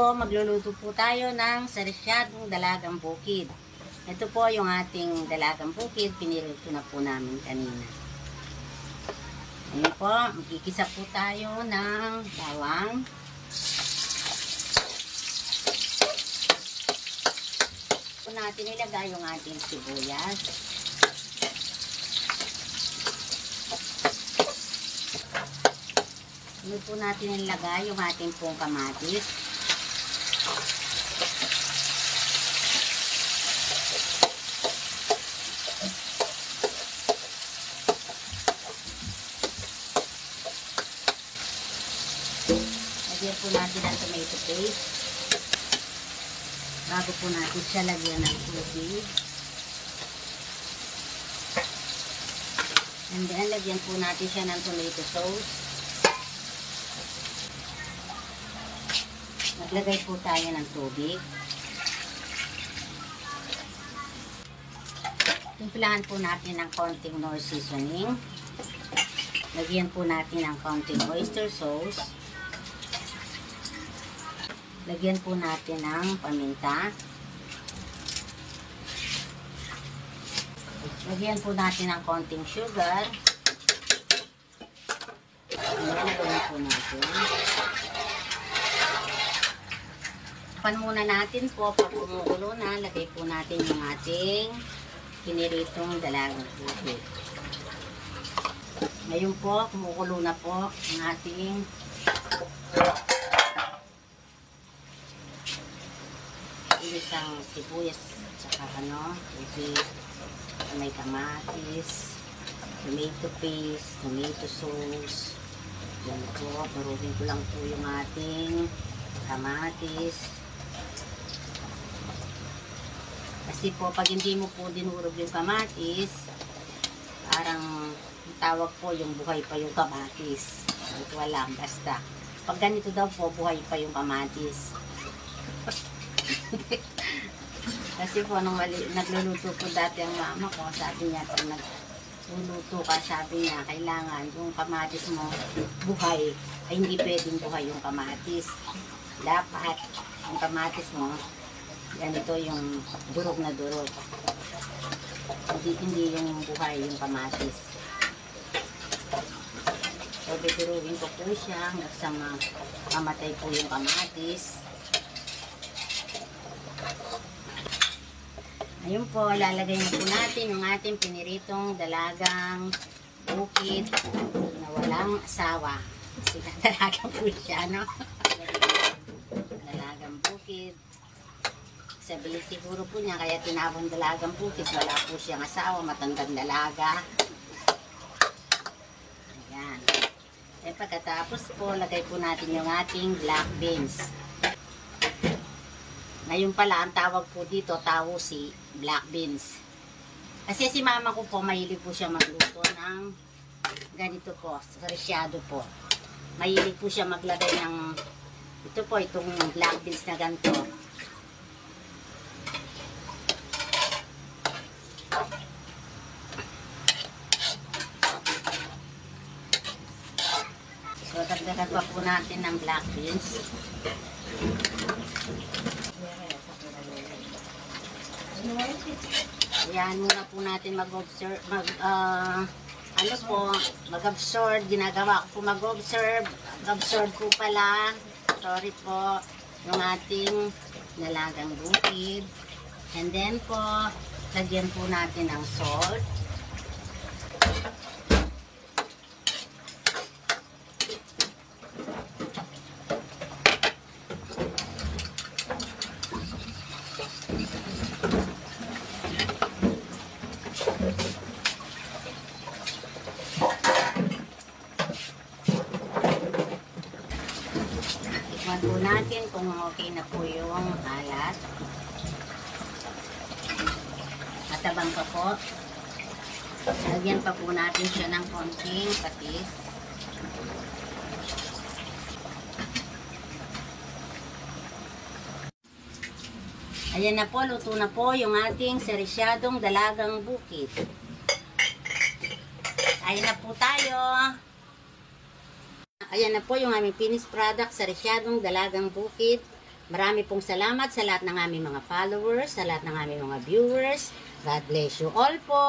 po, magluluto po tayo ng sarisyadong dalagang bukid. Ito po yung ating dalagang bukid, pinirito na po namin kanina. Ngayon po, magkikisa po tayo ng bawang. Po natin ilagay yung ating sibuyas. Ngayon po natin ilagay yung ating pong kamatis. Lagyan po natin ang tomato paste. Bago po natin siya lagyan ng tubig. And then, lagyan po natin siya ng tomato sauce. Maglagay po tayo ng tubig. Timplahan po natin ng konting Knorr seasoning. Lagyan po natin ng konting oyster sauce. Lagyan po natin ng paminta. Lagyan po natin ng konting sugar. Lagyan po natin. Pan muna natin po, pag kumukulo na, lagay po natin yung ating piniritong dalagang bukid. Ngayon po, kumukulo na po ang ating isang sibuyas tsaka tubig, may kamatis, tomato paste, tomato sauce. Yan po, marugin ko lang po yung ating kamatis. Kasi po, pag hindi mo po dinurog yung kamatis, parang tawag po yung buhay pa yung kamatis. Ito lang, basta. Pag ganito daw po, buhay pa yung kamatis. Kasi po, nung nagluluto po dati ang mama ko, sabi niya, pag nagluluto ka, sabi niya, kailangan yung kamatis mo buhay, ay hindi pwedeng buhay yung kamatis. Dapat, yung kamatis mo, ganito yung durog na durog. Hindi yung buhay yung kamatis. So, bidurugin ko po siya hanggang mamatay po yung kamatis. Ayun po, lalagay na po natin yung ating piniritong dalagang bukid na walang asawa. Kasi dalagang po siya, no? Dalagang bukid. Sabihin siguro po niya, kaya tinawang dalagang bukid, wala po siyang asawa, matandang dalaga. Ayan. E pagkatapos po, lagay po natin yung ating black beans. Ngayon pala, ang tawag po dito, tawusi, black beans. Kasi si mama ko po, mahilig po siya magluto ng ganito po, sarisyado po. Mahilig po siya maglagay ng, ito po, itong black beans na ganito. So, dagdagan pa po natin ng black beans. Ayan, muna po natin mag-observe, mag-absorb, ginagawa ko po mag-observe po pala, sorry po, yung ating dalagang bukid. And then po, lagyan po natin ng salt. Tikman po natin kung okay na po yung alat. Matabang pa po. Lagyan pa po natin siya ng konting patis. Ayan na po, luto na po yung ating sarisyadong dalagang bukid. Ayan na po tayo. Ayan na po yung aming finished product, sarisyadong dalagang bukid. Marami pong salamat sa lahat ng aming mga followers, sa lahat ng aming mga viewers. God bless you all po.